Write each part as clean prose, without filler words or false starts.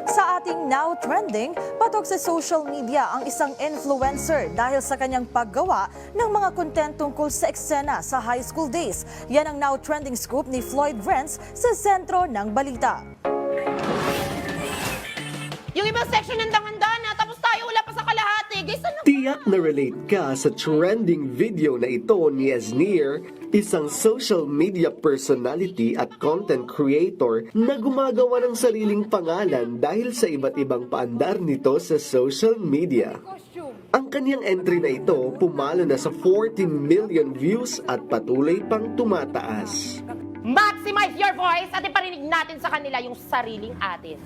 Sa ating Now Trending, patok sa social media ang isang influencer dahil sa kanyang paggawa ng mga content tungkol sa eksena sa high school days. Yan ang Now Trending scoop ni Floyd Vrenz sa sentro ng balita. Yung ibang section ng handa na, tapos tayo wala pa sa kalahati. Guys, ano? Tiyak na relate ka sa trending video na ito ni Esnir, isang social media personality at content creator na gumagawa ng sariling pangalan dahil sa iba't ibang paandar nito sa social media. Ang kanyang entry na ito pumalo na sa 14 million views at patuloy pang tumataas. Maximize your voice at iparinig natin sa kanila yung sariling atin.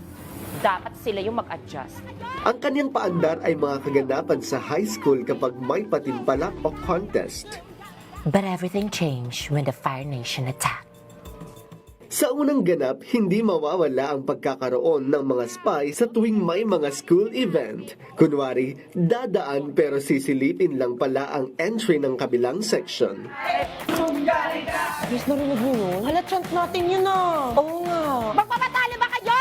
Dapat sila yung mag-adjust. Ang kanyang paandar ay mga kaganapan sa high school kapag may patimpalak o contest. But everything changed when the Fire Nation attacked. Sa unang ganap, hindi mawawala ang pagkakaroon ng mga spy sa tuwing may mga school event. Kunwari, dadaan pero sisilipin lang pala ang entry ng kabilang section. Guys, narinig mo yun? Hala, chant natin yun ah. Oo nga. Magpapatalo ba kayo?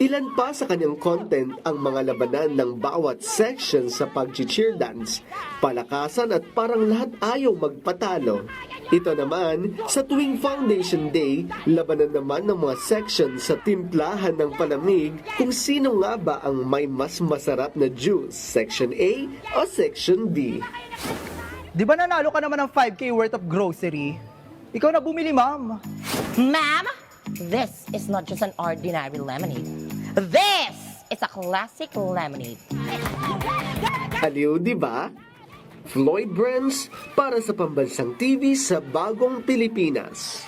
Ilan pa sa kanyang content ang mga labanan ng bawat section sa pag-cheer dance, palakasan at parang lahat ayaw magpatalo. Ito naman, sa tuwing Foundation Day, labanan naman ng mga section sa timplahan ng palamig kung sino nga ba ang may mas masarap na juice, Section A o Section B. Di ba nanalo ka naman ng 5K worth of grocery? Ikaw na bumili, ma'am. Ma'am, this is not just an ordinary lemonade. This is a classic lemonade. Aliw, di ba? Floyd Vrenz para sa Pambansang TV sa Bagong Pilipinas.